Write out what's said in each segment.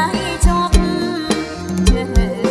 Hãy subscribe cho kênh Ghiền Mì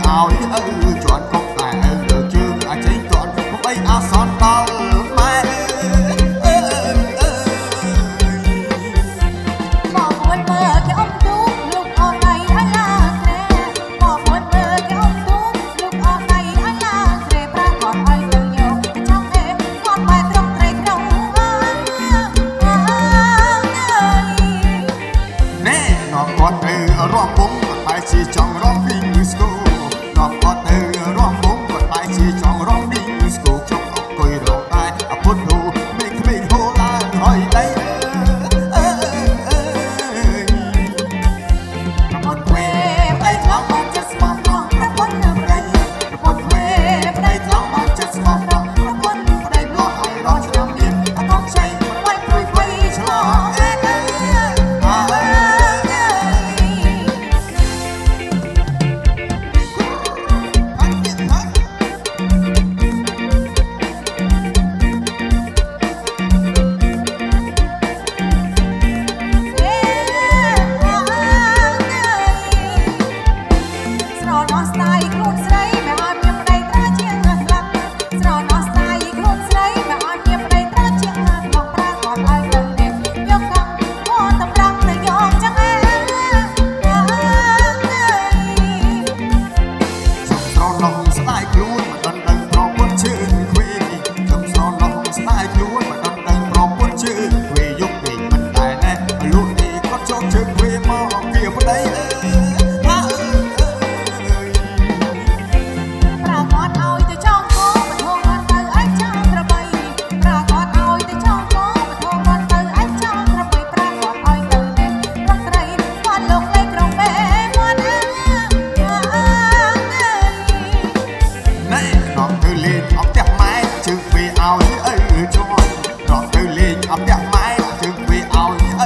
Gõ để không bỏ lỡ Hãy subscribe cho kênh Ghiền Mì Gõ để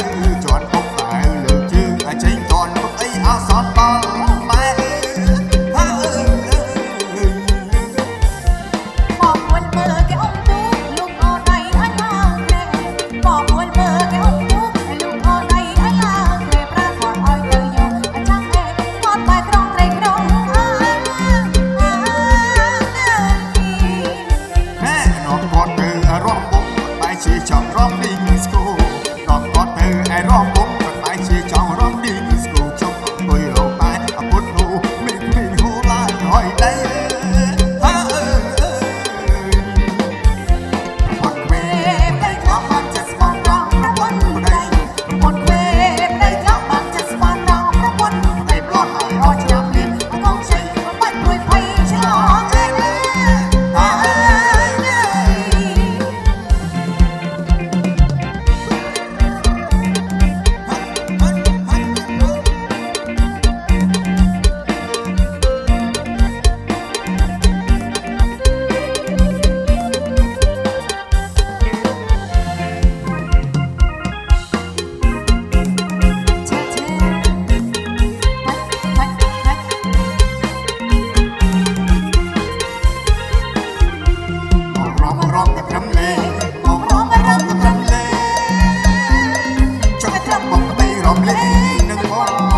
không bỏ lỡ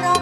រ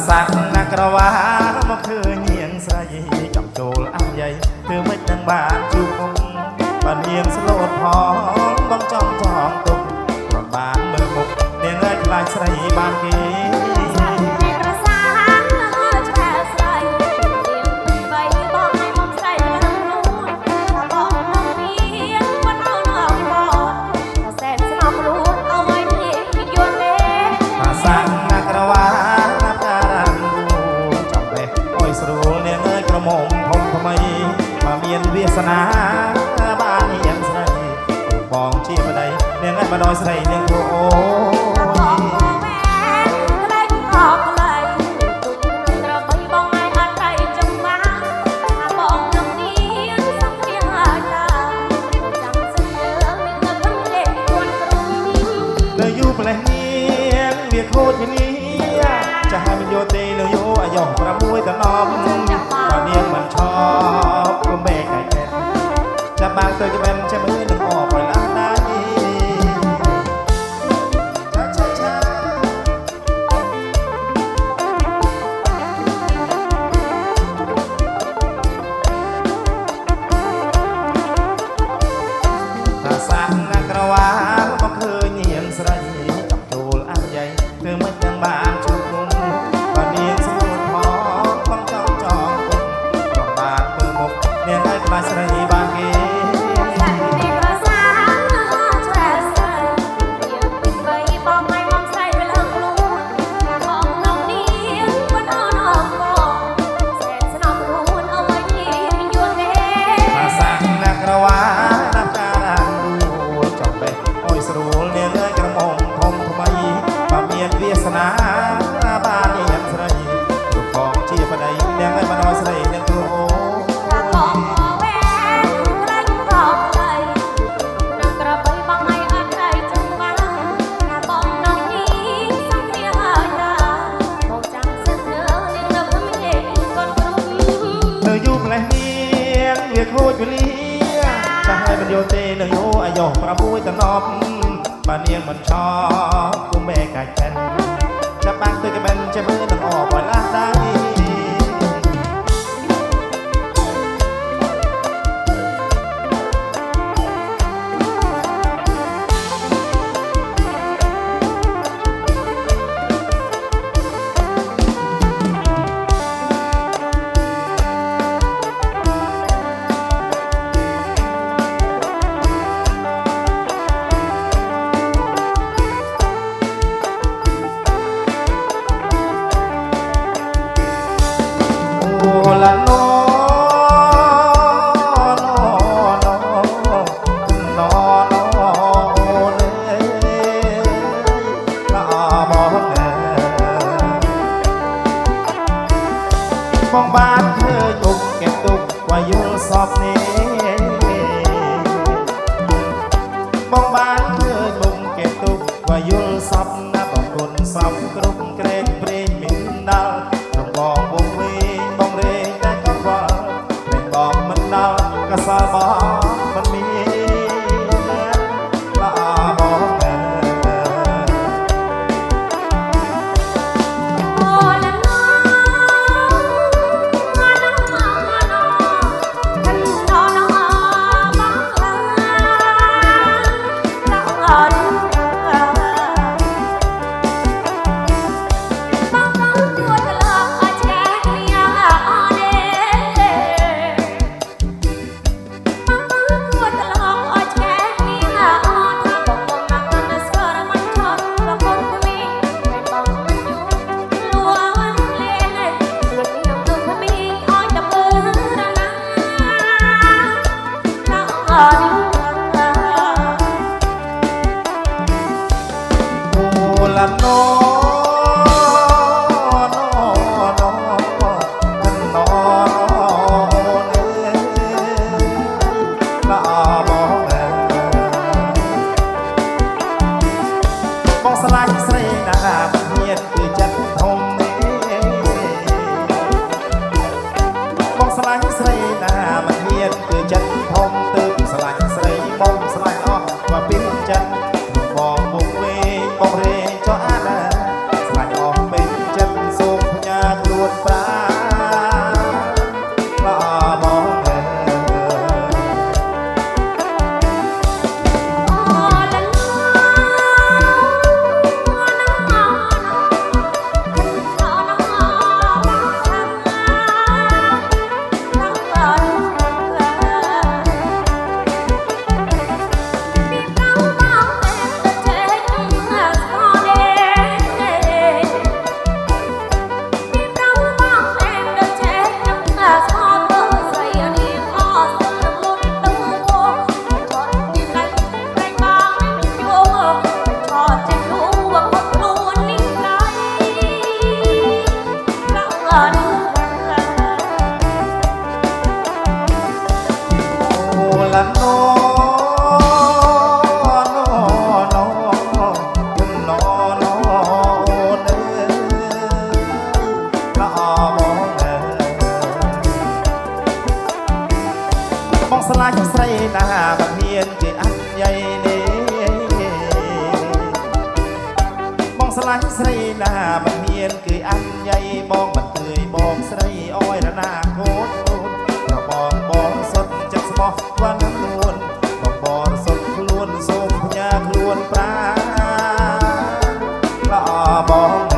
សាក់ណាក្រវ៉ាមកឃើញនាងស្រីចំចូលអញ្ញៃធ្វើមិនដឹងបានជួបមុខបាននាងស្លូតផងបងចំចងទុកប្របានមើលមុខនាងឲ្យខ្លាចស្រីបានគេវាសនាបានយ៉ាងស្រីបងជាប្តីនាងឲ្យបដ ស្រីនាងអូនៅយូផ្លេះនាងវាខូចនេះចាស់មិនយកទេនៅយោអាយុ6តំណប់បើនាងមិនឈប់ក៏មេកែកែចាប់បានទៅក្បែរចាំមើលនឹងអបឲ្យឡានដែរតាសាំងណាក្រវ៉ាមកឃើញនាងស្រីចំចូលអញ្ញៃធ្វើមិនទាំងបានជួបមុំបើនាងស្រួលផងចង់ចង់គុំប្របាទមើលមុខនាងឲ្យក្បាច់ស្រីបានគេវាសនាបានយ៉ាងស្រីរូបបងជាប្តីនាងឲ្យបដ ស្រីនាងគ្រូអូនៅយូផ្លេះនាងវាខូចវេលាចាស់ហើយមិនយកទេនៅយោអាយុ6តំណប់បើនាងមិនឈប់គុំមេកាច់ចិនចាប់បានទៅក្បែរចាំមើលនឹងអបឲ្យឡានដែរបងបានឃើញទុកเก็บទុកว่าយល់សពនេះបងបានឃើញមុំเก็บទុកว่าយល់សពណាបងគុណសពគ្រប់ក្រែងព្រេងមិនដល់រំបងបងវិញបងរេងតែកង្វល់ព្រេងបងមិនដល់កសលបងមិនមាន ស្លាញ់ស្រីណាមិនហ៊ានជាអត់ໃຫญ่នេះបងស្លាញ់ស្រីណាមិនហ៊ានគឺអត់ໃຫญ่បងមិនទឿយបងស្រីអយរណាកូនប្របងសុទ្ធចិត្តស្មោះវណ្ណនួនបងសុទ្ធខ្លួនសូមផ្ញើខ្លួនប្រាល្អបង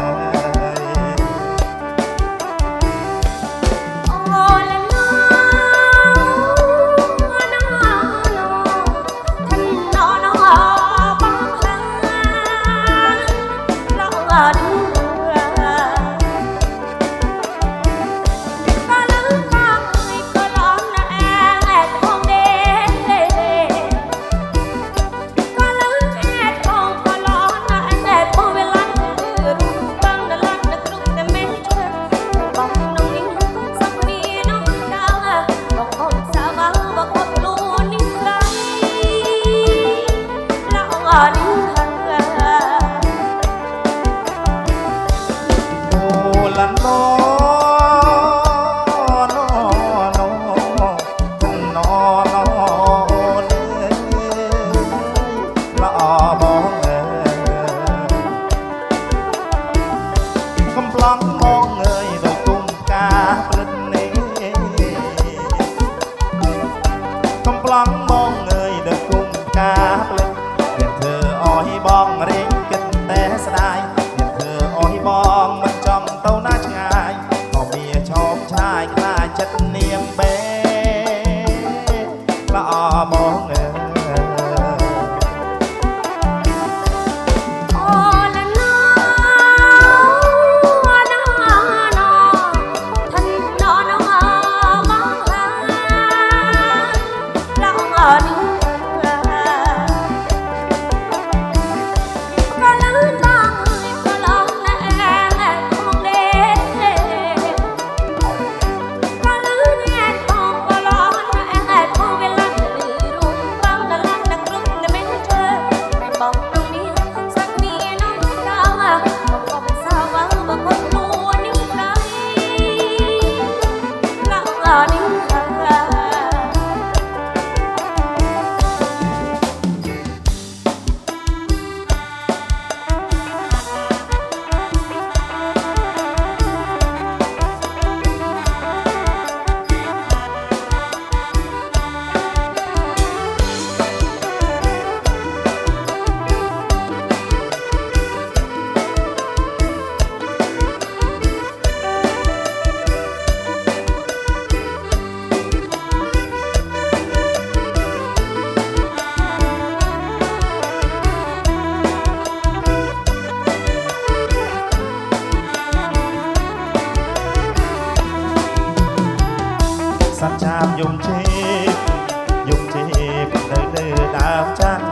យំជេបទៅលើដើមចាស់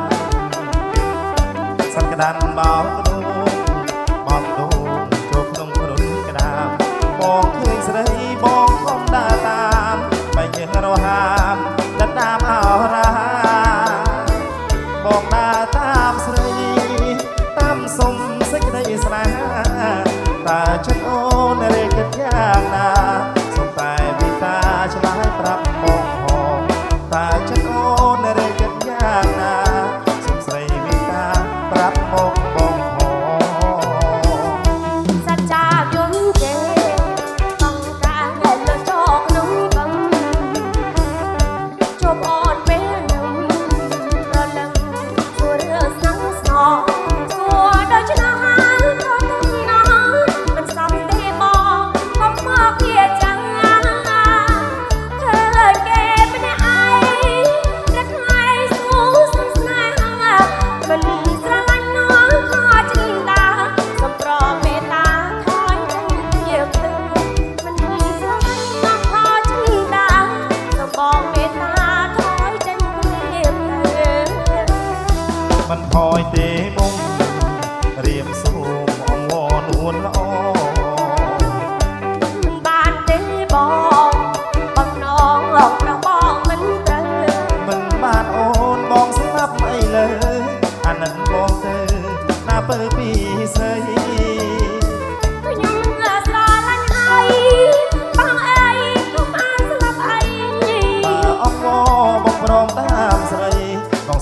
សង្កដានបោកដូបងដូចូលក្នុងរុនក្តាមបងឃើញស្រីបងខំដើរតាមបែករហាមដណ្ដើមអរាបងដើរតាមស្រីតាមសុំសេចក្តីស្នេហាតើចិត្តអូនរេគិតយ៉ាងណាសុំតែវិតាឆ្លើយប្រាប់បងហងតើចិត្តអូនរេគិតយ៉ាងណាសុំស្រីវិតាប្រាប់មកបងហ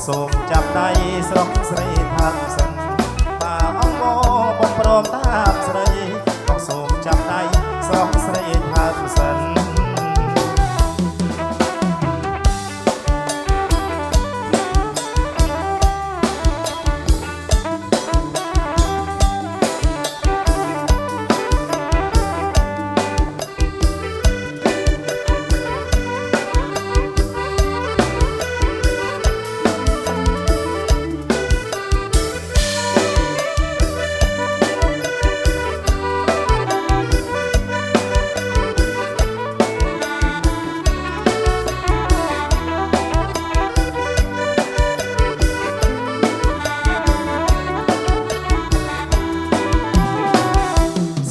សូមចាប់ដៃស្រុកស្រីថាំសិនតាអង្គបងព្រមតាមស្រីបងសូមចាប់ដៃស្រុកស្រីថាំសិន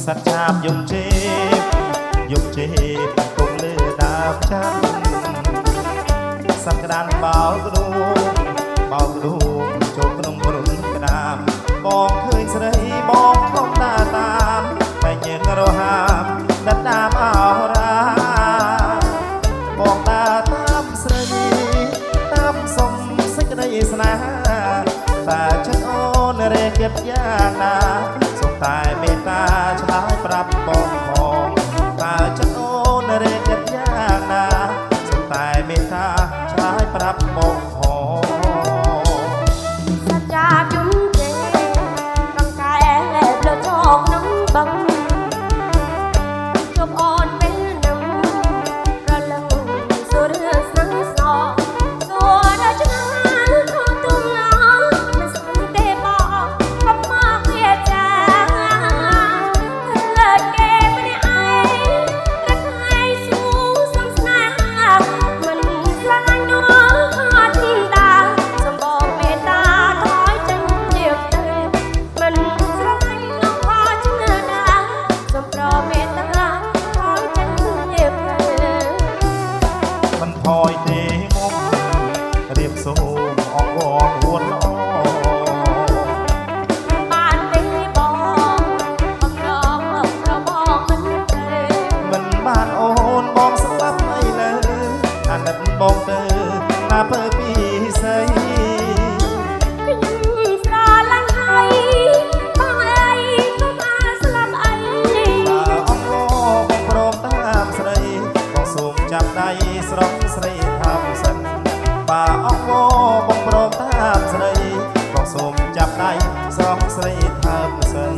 សត្វឆាបយំជេបយំជេបទុំលើដើមចាំសត្វក្តានបោកដួងចូលក្នុងរុនក្តាមបងឃើញស្រីបងខំតាតាមតែញើងរហាមដណ្ដើមអរាបងតាតាមស្រីតាមសុំសេចក្តីស្នេហាតែចិត្តអូនរេគិតយ៉ាងណាតែមេត្តាឆ្លើយប្រាប់បងផងតើចិត្តអូនរេគិតយ៉ាងណាសុំតែមេត្តាឆ្លើយប្រាប់បងផងសច្ចាយំទេរំកែផ្លើចោក្នុងបឹងជប់អូនពេលនឹងរលឹងសូរស្នឹងស្នសូរឆ្ងាយក្នុងទុំឡងមិនស្គាល់ទេបងកុំមកវាចាថយទេមករៀបសូមអងវងហួនល្អបានទេបងបំរងរបស់មិនទេមិនបានអូនបងស្លាប់អីលើអាណិតបងទៅណាពើពីស្អីខ្ញុំស្រឡាញ់ហើយបងអីក៏បានស្លាប់អីតើអង្គបងព្រមតាមស្រីបងសូមចាប់ដៃស្រុកស្រីថាំសិនបើអង្គបងព្រមតាមស្រីបងសូមចាប់ដៃស្រុកស្រីថាំសិន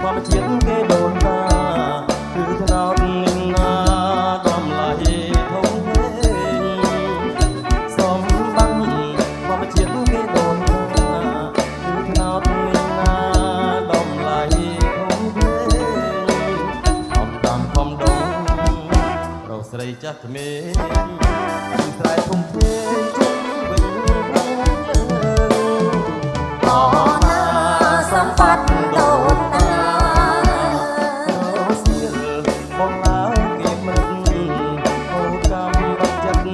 ความเชียงเกโดนตาคือถนอมนาดอมไหลทงเองสมบังความเชียงเกโดนตาคือถนอมนาดอมไหลทงเองอมตามความดงเราใส่จักเมย์ใส่ทุ่มเทจุ่มวิ่งสัมผัสโดนตาเสียมองลาเก็บมันโอ้กำบักจัด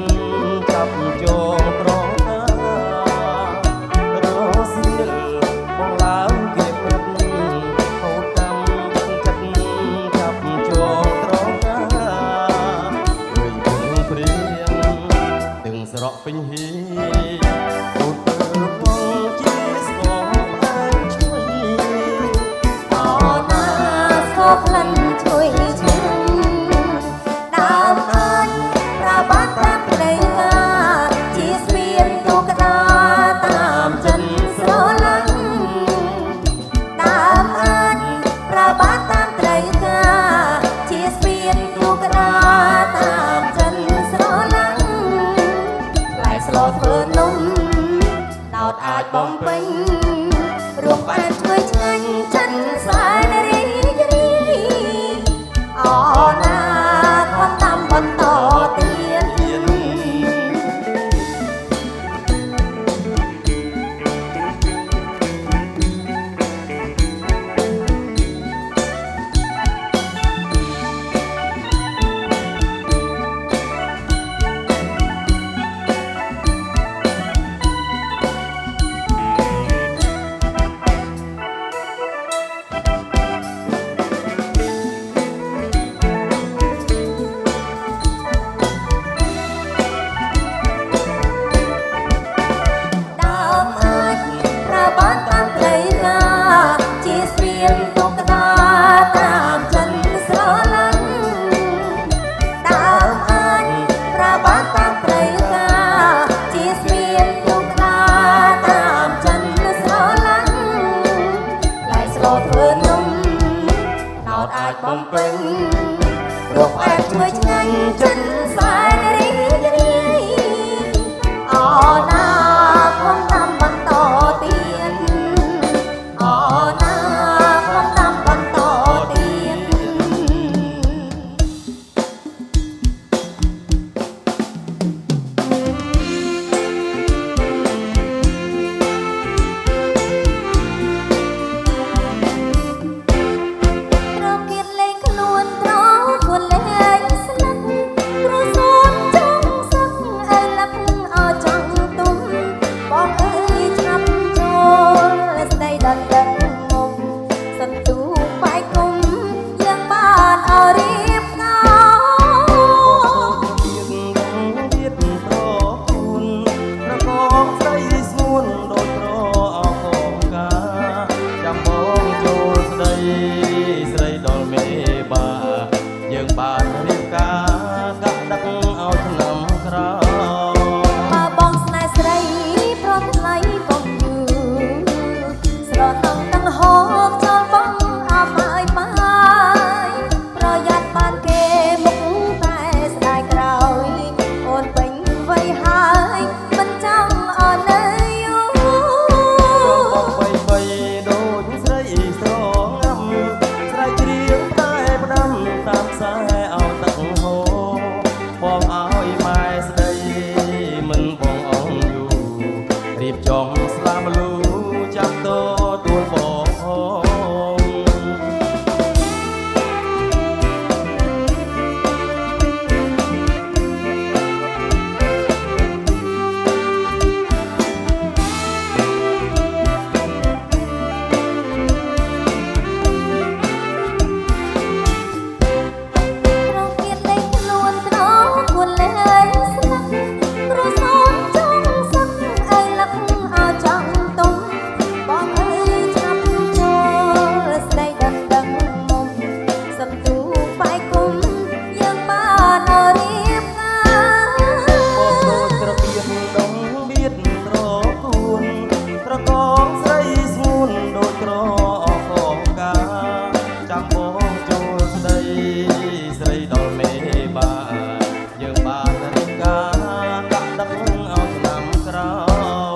จับโจมร้องตาเสียมองลาเก็บมันโอ้กำ អាចបំពេញ រូបបានช่วยឆ្ងាញ់ចិនស្វាយរីករាយអណាគតតាមបន្តទៀត ដើមអាចប្រើបានតាមផ្លូវការជាស្ពានទុកតាតាមចិនស្រឡាញ់ដើមអាចប្រើបានតាមផ្លូវការជាស្ពានទុកតាតាមចិនស្រឡាញ់ផ្លែស្លធ្វើនំណោតអាចបំពេញរកអាចជួយឆ្ងាញ់ចិនស្វាយរីករាយអណាគតតាមបន្តទៀតអណាគតតាមបន្តទៀត ត្រកៀតលេងខ្លួនត្រខ្លួនលេងស្លឹកគ្រូសូនចង់សឹកអើលឹកអោចង់ទុំបងអើយចាប់ចូលស្ដីដល់ទឹកមុំសន្ទុះបាយគុំយ៉ាងបានអរៀបកោ ទៀតប្រគូនប្រកបស្រីស្ងួនដូចប្រអកងកាចាំបងចូលស្ដីស្រីដល់មេបាយើងបានរៀបការកាក់ដឹកឲ្យឆ្នាំក្រោយ បើបងស្នេហ៍ស្រីប្រត់ថ្លៃកុំយូរស្រណងទាំងហូបចោលបងអមឲ្យបាយប្រយ័ត្នបានគេមុខតែស្ដាយក្រោយអូនពេញវ័យហើយមិនចង់អន់នៅយូរ បីដូចស្រីស្រងាំស្រែករៀងតែផ្ដាំតាមខ្សែឲ្យទឹកហូរបងឲ្យម៉ែស្ដីមិនបងអងយូររៀបចំស្លាមលូចាប់តទួលបងហង ត្រកៀតលេងខ្លួនត្រខ្លួនលេងស្លឹកគ្រូសូនចង់សឹកអើលឹកអោចង់ទុំបងអើយចាប់ចូលស្ដីដល់ទឹកមុំសន្ទុះបាយគុំយ៉ាងបានអរៀបការ បងដូចត្រកៀកដងបៀតត្រគួនត្រកងស្រីស្ងួនដូចត្រអកងកាចាំបងចូលស្ដីស្រីដល់មេបាយើងបានរៀបការកាក់ដឹកឲ្យឆ្នាំក្រោ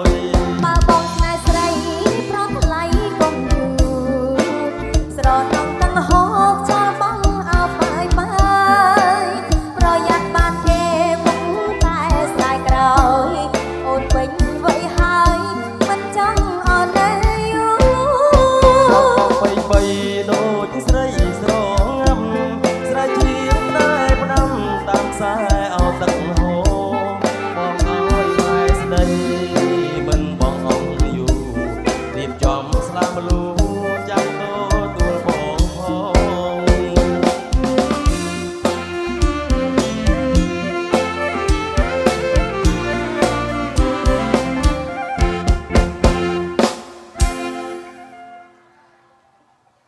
យ បើបងស្នេហ៍ស្រីប្រត់ថ្លៃកុំយូរស្រណងទាំងហូបចោលបងអោបាយបាយប្រយ័ត្នបានគេមុខតែស្ដាយក្រោយអូនពេញវ័យហើយមិនចង់អន់នៅយូរ បី